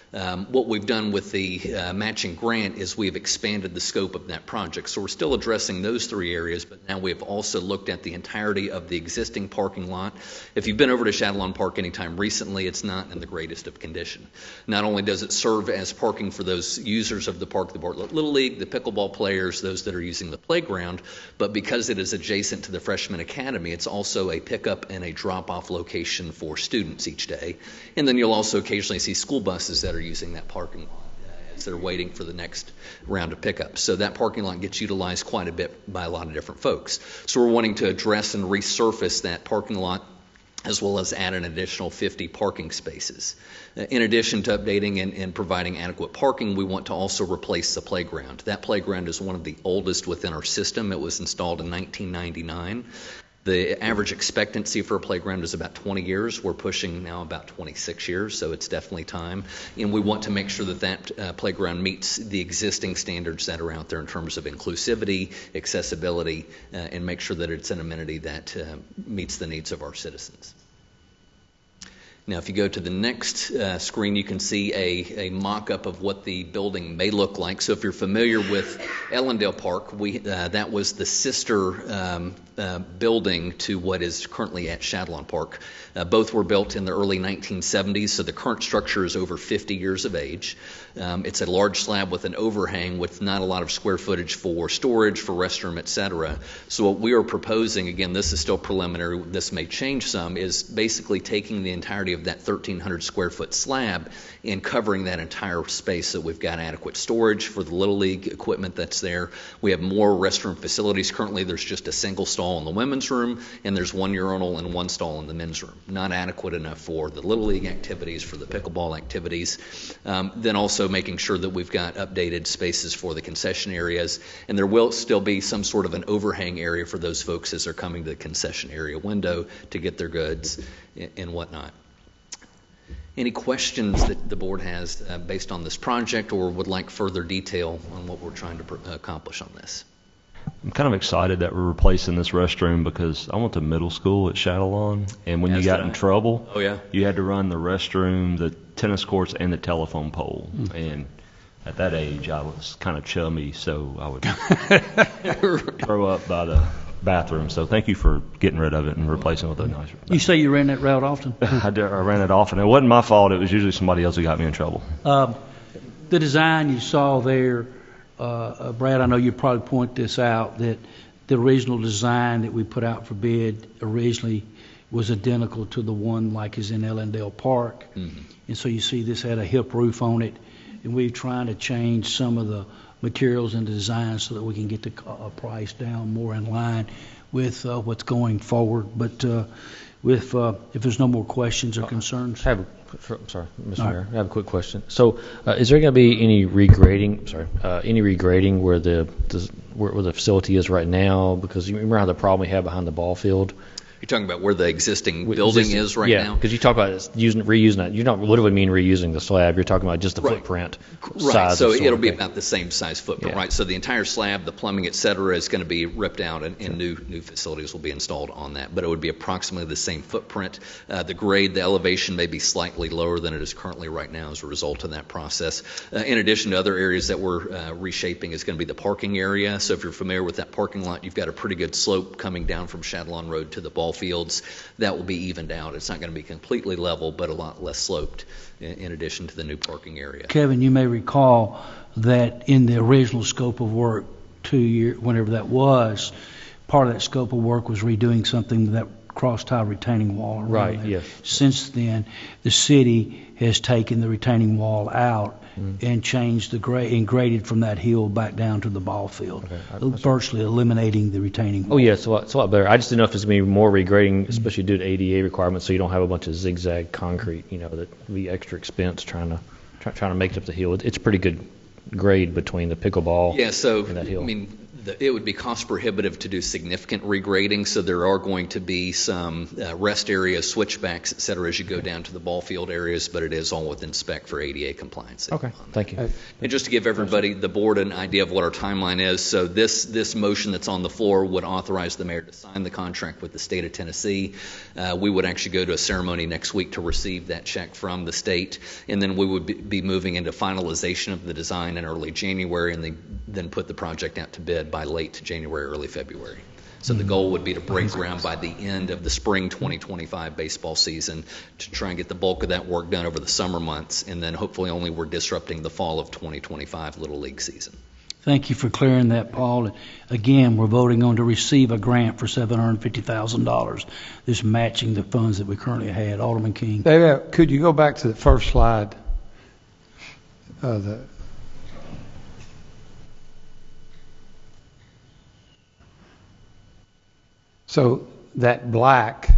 Speaker 16: What we've done with the matching grant is we've expanded the scope of that project. So we're still addressing those three areas, but now we have also looked at the entirety of the existing parking lot. If you've been over to Shadowlawn Park anytime recently, it's not in the greatest of condition. Not only does it serve as parking for those users of the park, the Bartlett Little League, the pickleball players, those that are using the playground, but because it is adjacent to the Freshman Academy, it's also a pickup and a drop-off location for students each day. And then you'll also occasionally see school buses that are using that parking lot as they're waiting for the next round of pickups. So that parking lot gets utilized quite a bit by a lot of different folks. So we're wanting to address and resurface that parking lot, as well as add an additional 50 parking spaces. In addition to updating and providing adequate parking, we want to also replace the playground. That playground is one of the oldest within our system. It was installed in 1999. The average expectancy for a playground is about 20 years. We're pushing now about 26 years, so it's definitely time. And we want to make sure that that playground meets the existing standards that are out there in terms of inclusivity, accessibility, and make sure that it's an amenity that meets the needs of our citizens. Now, if you go to the next screen, you can see a mock-up of what the building may look like. So if you're familiar with Ellendale Park, that was the sister building to what is currently at Shadowlawn Park. Both were built in the early 1970s, so the current structure is over 50 years of age. It's a large slab with an overhang with not a lot of square footage for storage, for restroom, etc. So what we are proposing, again, this is still preliminary, this may change some, is basically taking the entirety of that 1,300 square foot slab and covering that entire space, so we've got adequate storage for the Little League equipment that's there. We have more restroom facilities. Currently there's just a single stall in the women's room, and there's one urinal and one stall in the men's room. Not adequate enough for the Little League activities, for the pickleball activities. Then also making sure that we've got updated spaces for the concession areas, and there will still be some sort of an overhang area for those folks as they're coming to the concession area window to get their goods and whatnot. Any questions that the board has based on this project, or would like further detail on what we're trying to accomplish on this?
Speaker 7: I'm kind of excited that we're replacing this restroom because I went to middle school at Shadowlawn, and when you got in trouble, you had to run the restroom, the tennis courts, and the telephone pole. And at that age, I was kind of chummy, so I would throw up by the bathroom. So thank you for getting rid of it and replacing it with a nicer bathroom.
Speaker 1: You say you ran that route often?
Speaker 7: I ran it often. It wasn't my fault. It was usually somebody else who got me in trouble.
Speaker 1: The design you saw there, Brad, I know you probably point this out, that the original design that we put out for bid originally was identical to the one like is in Ellendale Park. Mm-hmm. And so you see this had a hip roof on it, and we're trying to change some of the materials and design so that we can get the price down more in line with what's going forward. But if there's no more questions or concerns.
Speaker 12: Sorry, Mr. Mayor, I have a quick question. So is there going to be any regrading, where the facility is right now? Because you remember how the problem we have behind the ball field?
Speaker 16: You're talking about where the existing building is right now?
Speaker 12: Yeah, because you talk about reusing that. You don't literally mean reusing the slab. You're talking about just the footprint
Speaker 16: Right,
Speaker 12: size.
Speaker 16: so
Speaker 12: of
Speaker 16: it'll be
Speaker 12: okay.
Speaker 16: about the same size footprint,
Speaker 12: Yeah.
Speaker 16: right? So the entire slab, the plumbing, et cetera, is going to be ripped out, and new facilities will be installed on that. But it would be approximately the same footprint. The grade, the elevation may be slightly lower than it is currently right now as a result of that process. In addition to other areas that we're reshaping is going to be the parking area. So if you're familiar with that parking lot, you've got a pretty good slope coming down from Shadlawn Road to the ball fields. That will be evened out. It's not going to be completely level, but a lot less sloped in addition to the new parking area.
Speaker 1: Kevin, you may recall that in the original scope of work 2 years, whenever that was, part of that scope of work was redoing something with that cross-tie retaining wall around
Speaker 12: Right,
Speaker 1: there.
Speaker 12: yes.
Speaker 1: Since then, the city has taken the retaining wall out and changed the grade and graded from that hill back down to the ball field, virtually eliminating the retaining wall.
Speaker 12: Oh, yeah, it's a lot better. I just didn't know if it's going to be more regrading, especially due to ADA requirements, so you don't have a bunch of zigzag concrete, that would be extra expense trying to make it up the hill. It's a pretty good grade between the pickleball and that hill.
Speaker 16: I mean, it would be cost prohibitive to do significant regrading, so there are going to be some rest areas, switchbacks, et cetera, as you go down to the ball field areas, but it is all within spec for ADA compliance.
Speaker 12: Okay, thank you.
Speaker 16: And just to give everybody, the board, an idea of what our timeline is, so this motion that's on the floor would authorize the mayor to sign the contract with the state of Tennessee. We would actually go to a ceremony next week to receive that check from the state, and then we would be moving into finalization of the design in early January, and then put the project out to bid by late January, early February. So the goal would be to break ground by the end of the spring 2025 baseball season to try and get the bulk of that work done over the summer months, and then hopefully only we're disrupting the fall of 2025 Little League season.
Speaker 1: Thank you for clearing that, Paul. Again, we're voting on to receive a grant for $750,000. This matching the funds that we currently had. Alderman King.
Speaker 11: David, could you go back to the first slide? So that black,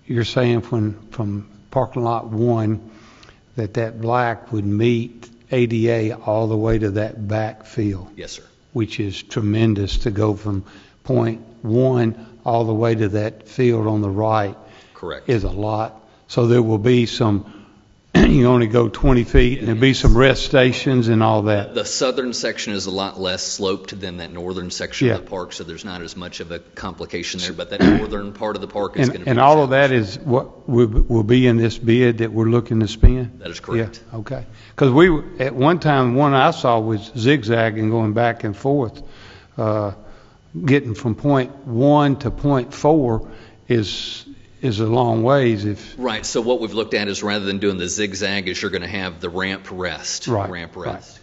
Speaker 11: you're saying from parking lot 1, that black would meet ADA all the way to that back field?
Speaker 16: Yes, sir.
Speaker 11: Which is tremendous to go from point 1 all the way to that field on the right.
Speaker 16: Correct.
Speaker 11: Is a lot. So there will be some, you only go 20 feet, and there'll be some rest stations and all that.
Speaker 16: The southern section is a lot less sloped than that northern section of the park, so there's not as much of a complication there, but that northern part of the park is going to be...
Speaker 11: And all of that is what will be in this bid that we're looking to spend?
Speaker 16: That is correct.
Speaker 11: Yeah, okay. Because at one time, one I saw was zigzagging, going back and forth. Getting from point 1 to point 4 is a long ways.
Speaker 16: Right, so what we've looked at is rather than doing the zigzag, is you're going to have the ramp rest.
Speaker 11: Right,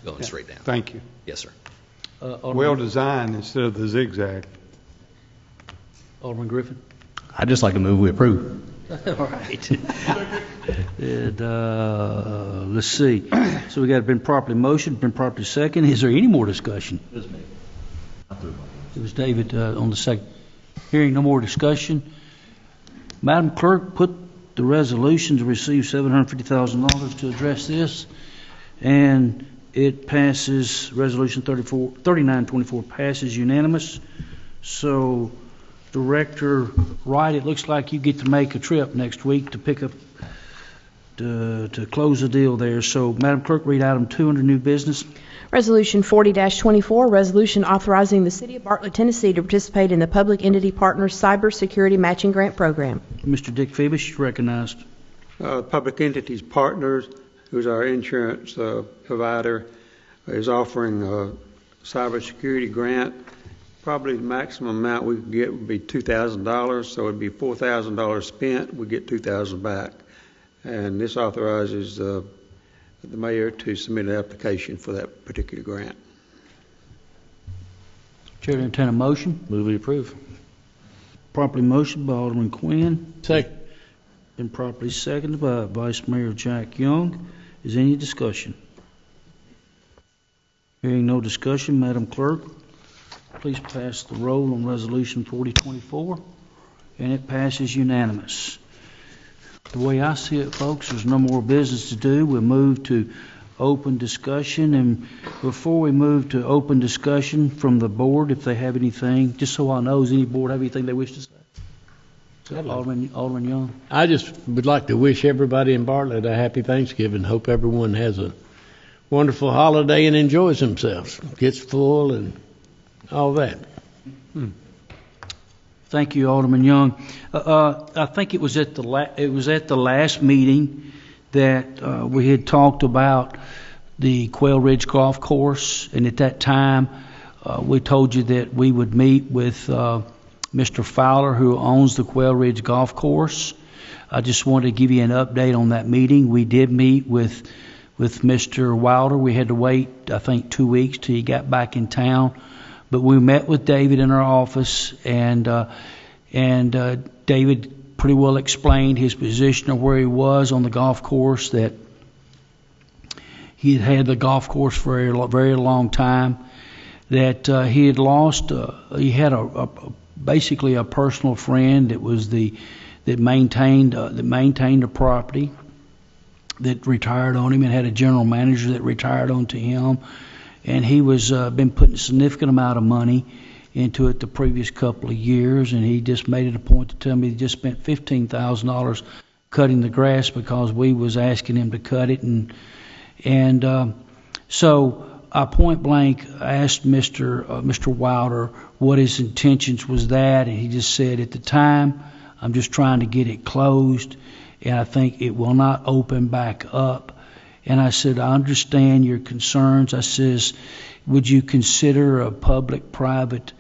Speaker 16: going straight down.
Speaker 11: Thank you.
Speaker 16: Yes, sir.
Speaker 11: Well designed instead of the zigzag.
Speaker 1: Alderman Griffin.
Speaker 17: I'd just like to move we approve.
Speaker 1: All right. And, let's see. So we got been properly motioned, been properly second. Is there any more discussion? It was David on the second. Hearing no more discussion. Madam Clerk, put the resolution to receive $750,000 to address this, and it passes. Resolution 3924 passes unanimous. So, Director Wright, it looks like you get to make a trip next week to pick up to close the deal there. So, Madam Clerk, read item 2 under new business.
Speaker 3: Resolution 40-24, resolution authorizing the City of Bartlett, Tennessee to participate in the Public Entity Partners Cybersecurity Matching Grant Program.
Speaker 1: Mr. Dick Phoebus, you're recognized.
Speaker 4: Public Entities Partners, who's our insurance provider, is offering a cybersecurity grant. Probably the maximum amount we could get would be $2,000, so it'd be $4,000 spent, we get $2,000 back. And this authorizes the mayor to submit an application for that particular grant.
Speaker 1: Chair to entertain a motion.
Speaker 12: Move we approve.
Speaker 1: Properly motioned by Alderman Quinn.
Speaker 13: Second.
Speaker 1: Been properly seconded by Vice Mayor Jack Young. Is any discussion? Hearing no discussion, Madam Clerk, please pass the roll on Resolution 4024, and it passes unanimous. The way I see it, folks, there's no more business to do. We'll move to open discussion. And before we move to open discussion from the board, if they have anything, just so I know, does any board have anything they wish to say? Alderman Young.
Speaker 13: I just would like to wish everybody in Bartlett a happy Thanksgiving. Hope everyone has a wonderful holiday and enjoys themselves, gets full and all that.
Speaker 1: Thank you, Alderman Young. I think it was at the last meeting that we had talked about the Quail Ridge Golf Course, and at that time we told you that we would meet with Mr. Fowler, who owns the Quail Ridge Golf Course. I just wanted to give you an update on that meeting. We did meet with Mr. Wilder. We had to wait, I think, 2 weeks till he got back in town. But we met with David in our office, and David pretty well explained his position of where he was on the golf course, that he had the golf course for a very long time, that he had lost, he had basically a personal friend that maintained the property, that retired on him, and had a general manager that retired onto him, and he was been putting a significant amount of money into it the previous couple of years, and he just made it a point to tell me he just spent $15,000 cutting the grass because we was asking him to cut it, and so I point blank asked Mr. Wilder what his intentions was that, and he just said, at the time, I'm just trying to get it closed, and I think it will not open back up. And I said, I understand your concerns. I says, would you consider a public-private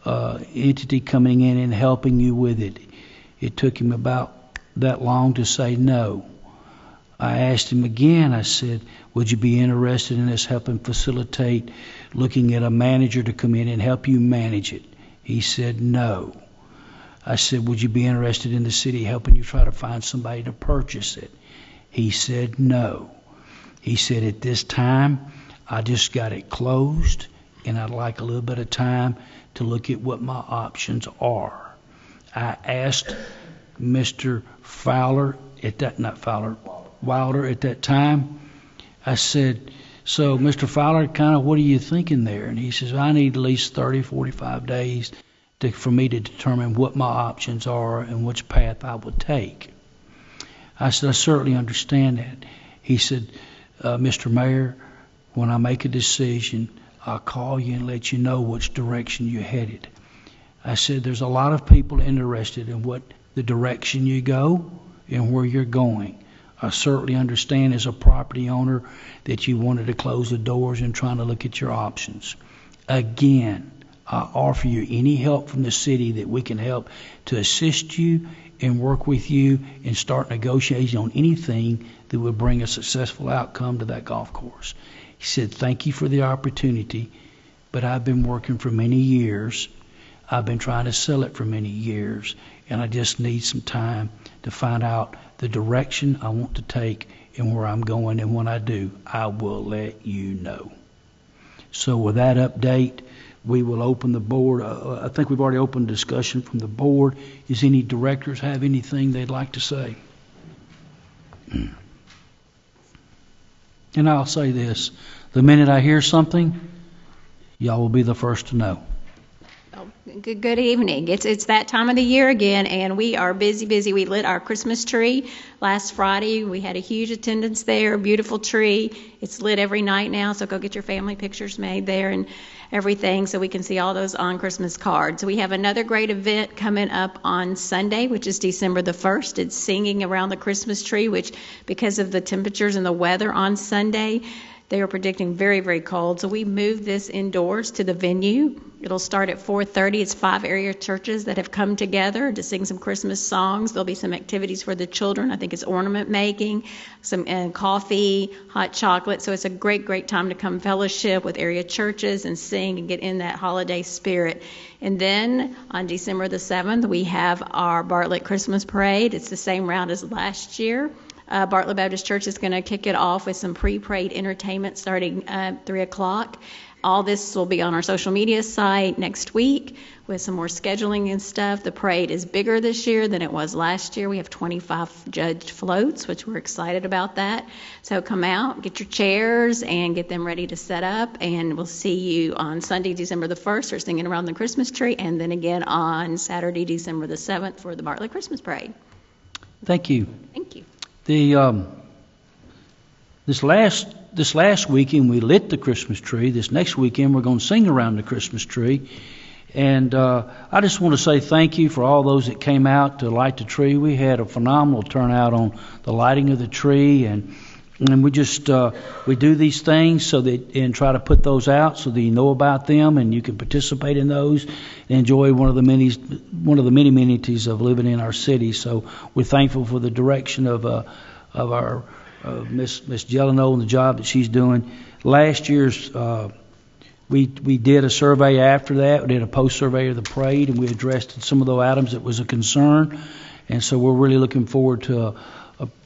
Speaker 1: entity coming in and helping you with it? It took him about that long to say no. I asked him again, I said, would you be interested in us helping facilitate looking at a manager to come in and help you manage it? He said no. I said, would you be interested in the city helping you try to find somebody to purchase it? He said no. He said, at this time, I just got it closed, and I'd like a little bit of time to look at what my options are. I asked Mr. Wilder at that time, I said, so Mr. Fowler, kind of what are you thinking there? And he says, I need at least 30, 45 days for me to determine what my options are and which path I would take. I said, I certainly understand that. He said, Mr. Mayor, when I make a decision, I'll call you and let you know which direction you're headed. I said, there's a lot of people interested in what the direction you go and where you're going. I certainly understand as a property owner that you wanted to close the doors and trying to look at your options. Again, I offer you any help from the city that we can help to assist you and work with you and start negotiating on anything that would bring a successful outcome to that golf course. He said, thank you for the opportunity, but I've been working for many years. I've been trying to sell it for many years, and I just need some time to find out the direction I want to take and where I'm going, and when I do, I will let you know. So with that update, we will open the board. I think we've already opened discussion from the board. Does any directors have anything they'd like to say? And I'll say this, the minute I hear something, y'all will be the first to know.
Speaker 18: Good evening. It's that time of the year again, and we are busy. We lit our Christmas tree last Friday. We had a huge attendance there, beautiful tree. It's lit every night now, so go get your family pictures made there and everything so we can see all those on Christmas cards. We have another great event coming up on Sunday, which is December the 1st. It's singing around the Christmas tree, which because of the temperatures and the weather on Sunday, they are predicting very, very cold. So we moved this indoors to the venue. It'll start at 4:30. It's 5 area churches that have come together to sing some Christmas songs. There'll be some activities for the children. I think it's ornament making, some coffee, hot chocolate. So it's a great, great time to come fellowship with area churches and sing and get in that holiday spirit. And then on December the 7th, we have our Bartlett Christmas Parade. It's the same route as last year. Bartlett Baptist Church is going to kick it off with some pre-parade entertainment starting at 3 o'clock. all this will be on our social media site next week with some more scheduling and stuff. The parade is bigger this year than it was last year. We have 25 judged floats, which we're excited about that. So come out, get your chairs, and get them ready to set up. And we'll see you on Sunday, December the 1st, for singing around the Christmas tree, and then again on Saturday, December the 7th, for the Bartlett Christmas Parade.
Speaker 1: Thank you.
Speaker 18: Thank you.
Speaker 1: This last weekend we lit the Christmas tree. This next weekend we're going to sing around the Christmas tree. And I just want to say thank you for all those that came out to light the tree. We had a phenomenal turnout on the lighting of the tree, and we just we do these things so that, and try to put those out so that you know about them and you can participate in those and enjoy one of the many amenities of living in our city. So we're thankful for the direction of our Miss Jeleno and the job that she's doing. Last year's we did a survey after that. We did a post survey of the parade, and we addressed some of those items that was a concern. And so we're really looking forward to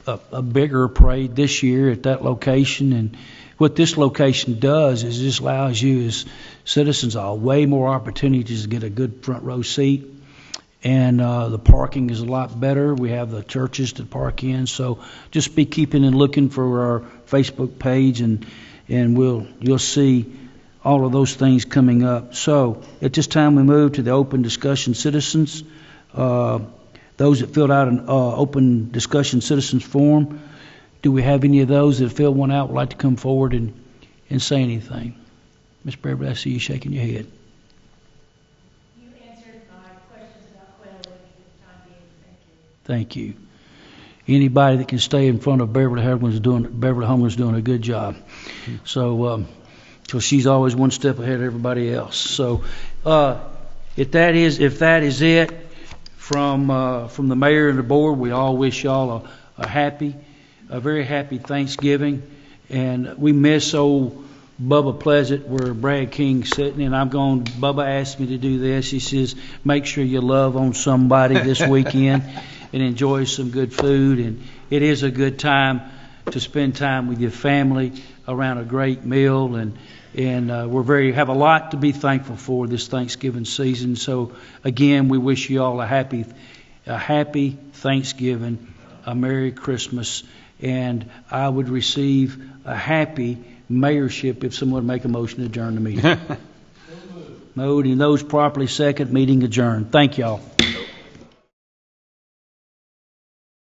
Speaker 1: a bigger parade this year at that location. And what this location does is just allows you as citizens way more opportunities to get a good front row seat. And the parking is a lot better. We have the churches to park in. So just be keeping and looking for our Facebook page, and you'll see all of those things coming up. So at this time we move to the open discussion citizens. Those that filled out an open discussion citizens form, do we have any of those that filled one out would like to come forward and say anything? Ms. Beverly, I see you shaking your head.
Speaker 19: You answered my questions about quail for the time being.
Speaker 1: Thank you. Anybody that can stay in front of Beverly Homer's doing a good job. So she's always one step ahead of everybody else. So if that is it from the mayor and the board, we all wish y'all a very happy Thanksgiving. And we miss old Bubba Pleasant where Brad King's sitting, and Bubba asked me to do this. He says, make sure you love on somebody this weekend and enjoy some good food. And it is a good time to spend time with your family around a great meal, and have a lot to be thankful for this Thanksgiving season. So again, we wish you all a happy Thanksgiving, a Merry Christmas, and I would receive a happy mayorship if someone would make a motion to adjourn the meeting. Moved, and those properly second, meeting adjourned. Thank y'all.